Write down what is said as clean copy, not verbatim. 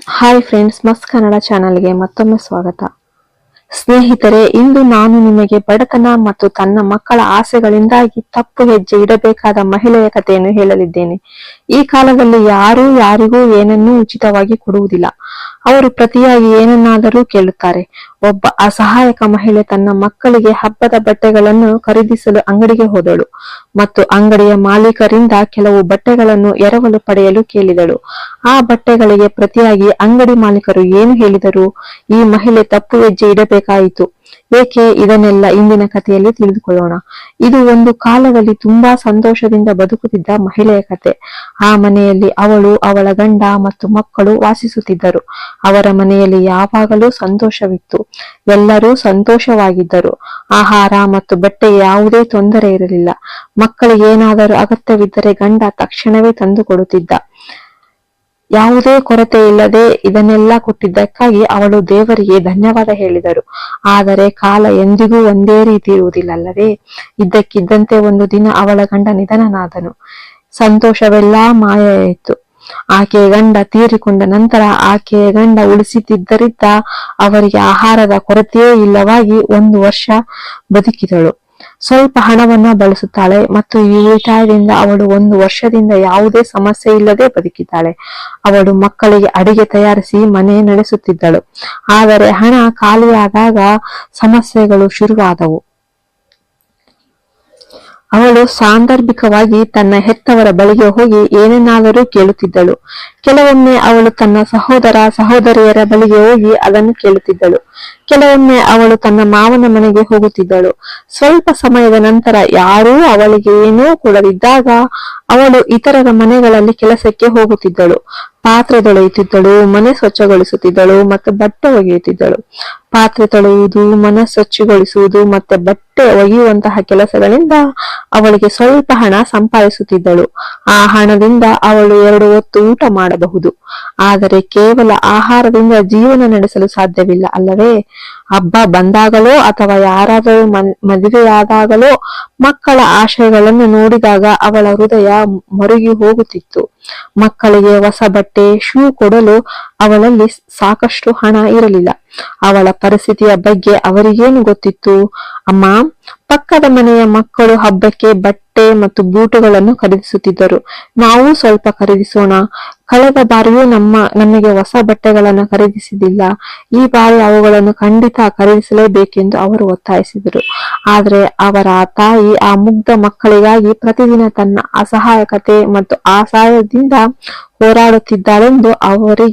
Hi friends, ಮಸ್ತ್ ಕನ್ನಡ ಚಾನಲ್ಗೆ ಮತ್ತೊಮ್ಮೆ ಸ್ವಾಗತ. ಸ್ನೇಹಿತರೆ, ಇಂದು ನಾನು ನಿಮಗೆ ಬಡತನ ಮತ್ತು ತನ್ನ ಮಕ್ಕಳ ಆಸೆಗಳಿಂದಾಗಿ ತಪ್ಪು ಹೆಜ್ಜೆ ಇಡಬೇಕಾದ ಮಹಿಳೆಯ ಕಥೆಯನ್ನು ಹೇಳಲಿದ್ದೇನೆ. ಈ ಕಾಲದಲ್ಲಿ ಯಾರೂ ಯಾರಿಗೂ ಏನನ್ನೂ ಉಚಿತವಾಗಿ ಕೊಡುವುದಿಲ್ಲ. ಅವರು ಪ್ರತಿಯಾಗಿ ಏನನ್ನಾದರೂ ಕೇಳುತ್ತಾರೆ. ಒಬ್ಬ ಅಸಹಾಯಕ ಮಹಿಳೆ ತನ್ನ ಮಕ್ಕಳಿಗೆ ಹಬ್ಬದ ಬಟ್ಟೆಗಳನ್ನು ಖರೀದಿಸಲು ಅಂಗಡಿಗೆ ಹೋದಳು ಮತ್ತು ಅಂಗಡಿಯ ಮಾಲೀಕರಿಂದ ಕೆಲವು ಬಟ್ಟೆಗಳನ್ನು ಎರವಲು ಪಡೆಯಲು ಕೇಳಿದಳು. ಆ ಬಟ್ಟೆಗಳಿಗೆ ಪ್ರತಿಯಾಗಿ ಅಂಗಡಿ ಮಾಲೀಕರು ಏನು ಹೇಳಿದರು? ಈ ಮಹಿಳೆ ತಪ್ಪು ಹೆಜ್ಜೆ ಇಡಬೇಕಾಯಿತು. ಏಕೆ? ಇದನ್ನೆಲ್ಲ ಇಂದಿನ ಕಥೆಯಲ್ಲಿ ತಿಳಿದುಕೊಳ್ಳೋಣ. ಇದು ಒಂದು ಕಾಲದಲ್ಲಿ ತುಂಬಾ ಸಂತೋಷದಿಂದ ಬದುಕುತ್ತಿದ್ದ ಮಹಿಳೆಯ ಕಥೆ. ಆ ಮನೆಯಲ್ಲಿ ಅವಳು, ಅವಳ ಗಂಡ ಮತ್ತು ಮಕ್ಕಳು ವಾಸಿಸುತ್ತಿದ್ದರು. ಅವರ ಮನೆಯಲ್ಲಿ ಯಾವಾಗಲೂ ಸಂತೋಷವಿತ್ತು. ಎಲ್ಲರೂ ಸಂತೋಷವಾಗಿದ್ದರು. ಆಹಾರ ಮತ್ತು ಬಟ್ಟೆಗೆ ಯಾವುದೇ ತೊಂದರೆ ಇರಲಿಲ್ಲ. ಮಕ್ಕಳಿಗೆ ಏನಾದರೂ ಅಗತ್ಯವಿದ್ದರೆ ಗಂಡ ತಕ್ಷಣವೇ ತಂದು ಕೊಡುತ್ತಿದ್ದ. ಯಾವುದೇ ಕೊರತೆ ಇಲ್ಲದೆ ಇದನ್ನೆಲ್ಲ ಕೊಟ್ಟಿದ್ದಕ್ಕಾಗಿ ಅವಳು ದೇವರಿಗೆ ಧನ್ಯವಾದ ಹೇಳಿದರು. ಆದರೆ ಕಾಲ ಎಂದಿಗೂ ಒಂದೇ ರೀತಿ ಇರುವುದಿಲ್ಲವೇ? ಇದ್ದಕ್ಕಿದ್ದಂತೆ ಒಂದು ದಿನ ಅವಳ ಗಂಡ ನಿಧನನಾದನು. ಸಂತೋಷವೆಲ್ಲಾ ಮಾಯವಾಯಿತು. ಆಕೆಯ ಗಂಡ ತೀರಿಕೊಂಡ ನಂತರ ಆಕೆಯ ಗಂಡ ಉಳಿಸಿದ್ದರಿಂದ ಅವರಿಗೆ ಆಹಾರದ ಕೊರತೆಯೇ ಇಲ್ಲವಾಗಿ 1 ವರ್ಷ ಬದುಕಿದಳು. ಸ್ವಲ್ಪ ಹಣವನ್ನ ಬಳಸುತ್ತಾಳೆ ಮತ್ತು ಈ ಉಳಿತಾಯದಿಂದ ಅವಳು 1 ವರ್ಷದಿಂದ ಯಾವುದೇ ಸಮಸ್ಯೆ ಇಲ್ಲದೆ ಬದುಕಿದ್ದಾಳೆ. ಅವಳು ಮಕ್ಕಳಿಗೆ ಅಡಿಗೆ ತಯಾರಿಸಿ ಮನೆ ನಡೆಸುತ್ತಿದ್ದಳು. ಆದರೆ ಹಣ ಖಾಲಿಯಾದಾಗ ಸಮಸ್ಯೆಗಳು ಶುರುವಾದವು. ಅವಳು ಸಾಂದರ್ಭಿಕವಾಗಿ ತನ್ನ ಹೆತ್ತವರ ಬಳಿಗೆ ಹೋಗಿ ಏನನ್ನಾದರೂ ಕೇಳುತ್ತಿದ್ದಳು. ಕೆಲವೊಮ್ಮೆ ಅವಳು ತನ್ನ ಸಹೋದರಿಯರ ಬಳಿಗೆ ಹೋಗಿ ಅದನ್ನು ಕೇಳುತ್ತಿದ್ದಳು. ಕೆಲವೊಮ್ಮೆ ಅವಳು ತನ್ನ ಮಾವನ ಮನೆಗೆ ಹೋಗುತ್ತಿದ್ದಳು. ಸ್ವಲ್ಪ ಸಮಯದ ನಂತರ ಯಾರೂ ಅವಳಿಗೆ ಏನೂ ಕೊಡದಿದ್ದಾಗ ಅವಳು ಇತರರ ಮನೆಗಳಲ್ಲಿ ಕೆಲಸಕ್ಕೆ ಹೋಗುತ್ತಿದ್ದಳು. ಪಾತ್ರೆ ತೊಳೆಯುತ್ತಿದ್ದಳು, ಮನೆ ಸ್ವಚ್ಛಗೊಳಿಸುತ್ತಿದ್ದಳು ಮತ್ತು ಬಟ್ಟೆ ಒಗೆಯುತ್ತಿದ್ದಳು. ಪಾತ್ರೆ ತೊಳೆಯುವುದು, ಮನೆ ಸ್ವಚ್ಛಗೊಳಿಸುವುದು ಮತ್ತೆ ಬಟ್ಟೆ ಒಗೆಯುವಂತಹ ಕೆಲಸಗಳಿಂದ ಅವಳಿಗೆ ಸ್ವಲ್ಪ ಹಣ ಸಂಪಾದಿಸುತ್ತಿದ್ದಳು. ಆ ಹಣದಿಂದ ಅವಳು 2 ಹೊತ್ತು ಊಟ ಮಾಡಬಹುದು. ಆದರೆ ಕೇವಲ ಆಹಾರದಿಂದ ಜೀವನ ನಡೆಸಲು ಸಾಧ್ಯವಿಲ್ಲ ಅಲ್ಲವೇ? ಹಬ್ಬ ಬಂದಾಗಲೋ ಅಥವಾ ಯಾರಾದರೂ ಮದುವೆಯಾದಾಗಲೋ ಮಕ್ಕಳ ಆಶಯಗಳನ್ನು ನೋಡಿದಾಗ ಅವಳ ಹೃದಯ ಮರುಗಿ ಹೋಗುತ್ತಿತ್ತು. ಮಕ್ಕಳಿಗೆ ಹೊಸ ಬಟ್ಟೆ, ಶೂ ಕೊಡಲು ಅವಳಲ್ಲಿ ಸಾಕಷ್ಟು ಹಣ ಇರಲಿಲ್ಲ. ಅವಳ ಪರಿಸ್ಥಿತಿಯ ಬಗ್ಗೆ ಅವರಿಗೇನು ಗೊತ್ತಿತ್ತು? ಅಮ್ಮ, ಪಕ್ಕದ ಮನೆಯ ಮಕ್ಕಳು ಹಬ್ಬಕ್ಕೆ ಬಟ್ಟೆ ಮತ್ತು ಬೂಟುಗಳನ್ನು ಖರೀದಿಸುತ್ತಿದ್ದರು. ನಾವು ಸ್ವಲ್ಪ ಖರೀದಿಸೋಣ. ಕಳೆದ ಬಾರಿಯೂ ನಮಗೆ ಹೊಸ ಬಟ್ಟೆಗಳನ್ನು ಖರೀದಿಸಿದಿಲ್ಲ. ಈ ಬಾರಿ ಅವುಗಳನ್ನು ಖಂಡಿತ ಖರೀದಿಸಲೇಬೇಕೆಂದು ಅವರು ಒತ್ತಾಯಿಸಿದರು. ಆದರೆ ಅವರ ತಾಯಿ ಆ ಮುಗ್ಧ ಮಕ್ಕಳಿಗಾಗಿ ಪ್ರತಿದಿನ ತನ್ನ ಅಸಹಾಯಕತೆ ಮತ್ತು ಅಸಹಾಯದಿಂದ ಹೋರಾಡುತ್ತಿದ್ದಾಳೆಂದು ಅವರಿಗೆ